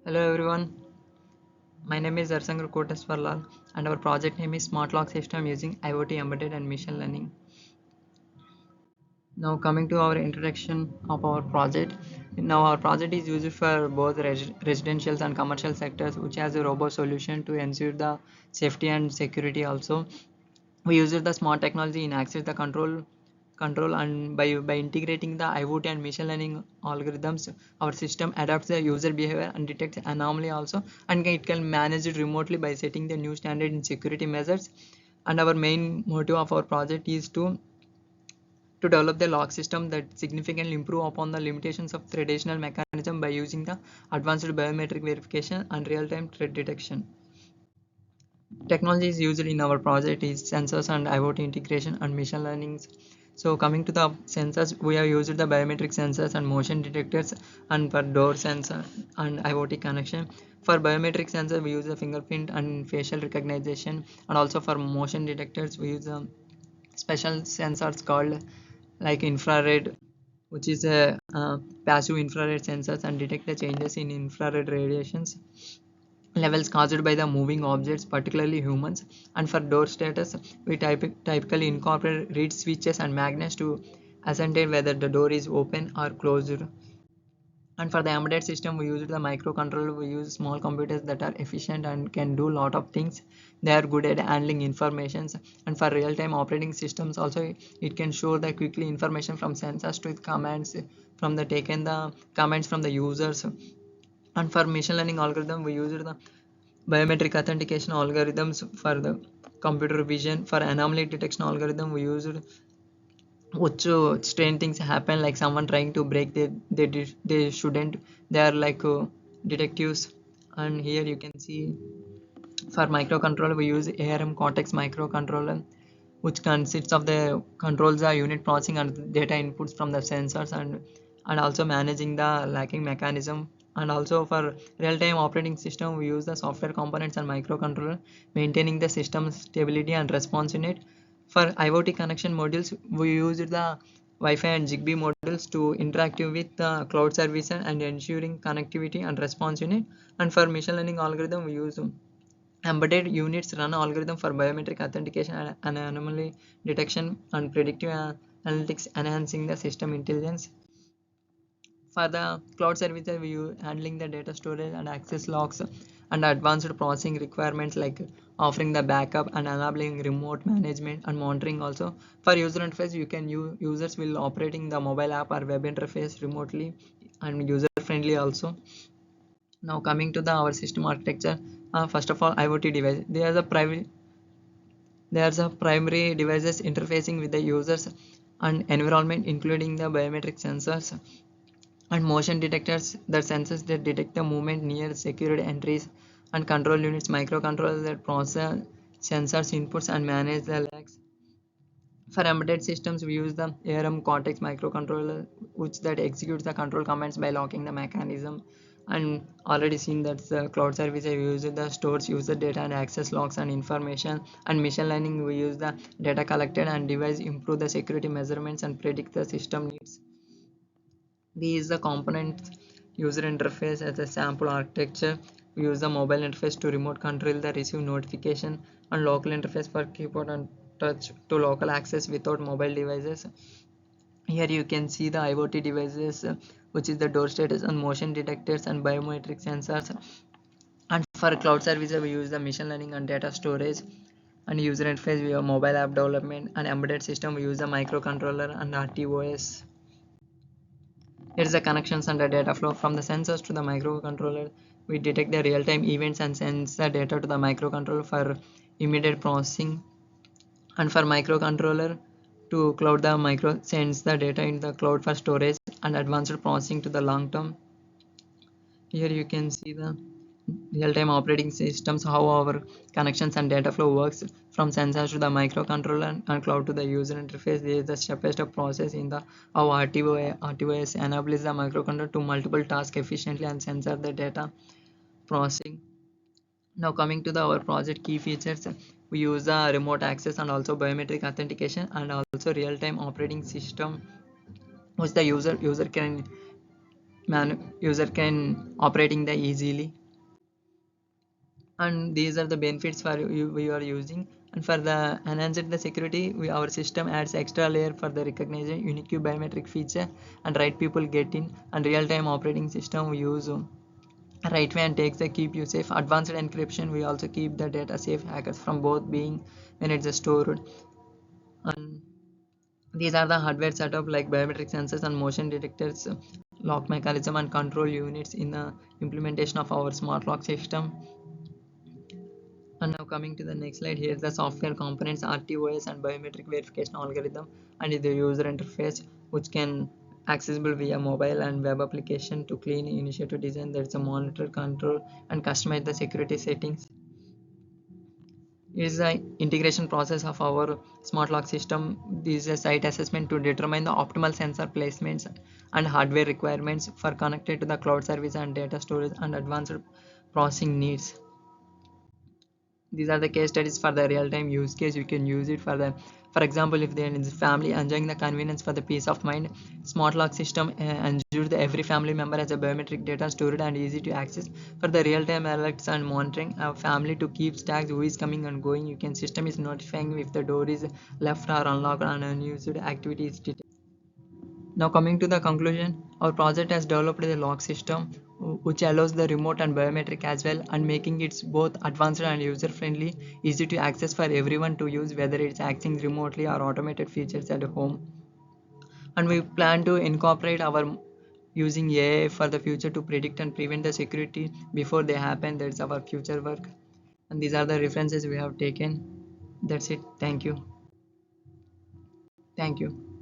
Hello everyone, my name is Arsangar Koteswarlal and our project name is Smart Lock System using IoT embedded and machine learning. Now coming to our introduction of our project. Now our project is used for both residential and commercial sectors which has a robust solution to ensure the safety and security also. We use the smart technology in access the control and by integrating the IoT and machine learning algorithms, our system adapts the user behavior and detects anomaly also, and it can manage it remotely by setting the new standard in security measures. And our main motive of our project is to develop the lock system that significantly improve upon the limitations of traditional mechanism by using the advanced biometric verification and real-time threat detection. Technology is used in our project is sensors and IoT integration and machine learning. So coming to the sensors, we have used the biometric sensors and motion detectors and for door sensor and IoT connection. For biometric sensor, we use the fingerprint and facial recognition, and also for motion detectors, we use special sensors called like infrared, which is a passive infrared sensors and detect the changes in infrared radiations levels caused by the moving objects, particularly humans. And for door status, we typically incorporate reed switches and magnets to ascertain whether the door is open or closed. And for the embedded system, we use the microcontroller. We use small computers that are efficient and can do a lot of things. They are good at handling informations. And for real-time operating systems, also it can show the quickly information from sensors to commands from the taken the commands from the users. And for machine learning algorithm, we use the biometric authentication algorithms for the computer vision. For anomaly detection algorithm, we used which strange things happen like someone trying to break they shouldn't. They are like detectives. And here you can see for microcontroller we use ARM Cortex microcontroller, which consists of the controls the unit processing and data inputs from the sensors, and also managing the lacking mechanism. And also for real-time operating system, we use the software components and microcontroller, maintaining the system stability and response in it. For IoT connection modules, we use the Wi-Fi and Zigbee modules to interact with the cloud service and ensuring connectivity and response in it. And for machine learning algorithm, we use embedded units run algorithm for biometric authentication and anomaly detection and predictive analytics, enhancing the system intelligence. For the cloud services, we use handling the data storage and access logs and advanced processing requirements like offering the backup and enabling remote management and monitoring also. For user interface, you can use users will operating the mobile app or web interface remotely and user friendly also. Now coming to the our system architecture, first of all IoT device. There's a primary devices interfacing with the users and environment, including the biometric sensors and motion detectors, the sensors that detect the movement near secured entries, and control units, microcontrollers that process sensors inputs and manage the lags. For embedded systems, we use the ARM Cortex microcontroller, which that executes the control commands by locking the mechanism. And already seen that the cloud service, we use the stores user data and access logs and information. And machine learning, we use the data collected and device improve the security measurements and predict the system needs. These the component user interface as a sample architecture. We use the mobile interface to remote control the receive notification, and local interface for keyboard and touch to local access without mobile devices. Here you can see the IoT devices, which is the door status and motion detectors and biometric sensors. And for cloud services, we use the machine learning and data storage. And user interface, we have mobile app development and embedded system. We use the microcontroller and RTOS. Here is the connections and the data flow from the sensors to the microcontroller. We detect the real-time events and sends the data to the microcontroller for immediate processing. And for microcontroller to cloud, the micro sends the data in the cloud for storage and advanced processing to the long term. Here you can see the real-time operating systems, how our connections and data flow works from sensors to the microcontroller and cloud to the user interface. There is the step-by-step process in the how RTOS enables the microcontroller to multiple tasks efficiently and sensor the data processing. Now coming to the our project key features, we use the remote access and also biometric authentication and also real-time operating system, which the user can user can operating the easily. And these are the benefits for you we are using. And for the enhanced the security, our system adds extra layer for the recognition unique biometric feature and right people get in, and real-time operating system we use right way and takes the keep you safe. Advanced encryption, we also keep the data safe hackers from both being when it's stored. And these are the hardware setup like biometric sensors and motion detectors, lock mechanism and control units in the implementation of our smart lock system. And now coming to the next slide, here's the software components, RTOS and biometric verification algorithm, and the user interface which can accessible via mobile and web application to clean initiative design. There's a monitor control and customize the security settings. Is the integration process of our smart lock system. This is a site assessment to determine the optimal sensor placements and hardware requirements for connected to the cloud service and data storage and advanced processing needs. These are the case studies for the real-time use case. You can use it for the, for example, if there is family enjoying the convenience for the peace of mind, smart lock system ensures that every family member has a biometric data stored and easy to access. For the real-time alerts and monitoring a family to keep stacks who is coming and going, you can system is notifying if the door is left or unlocked and unused activity is detected. Now coming to the conclusion, our project has developed a lock system which allows the remote and biometric as well, and making it both advanced and user friendly, easy to access for everyone to use, whether it's accessing remotely or automated features at home. And we plan to incorporate our using AI for the future to predict and prevent the security before they happen. That's our future work. And these are the references we have taken. That's it. Thank you. Thank you.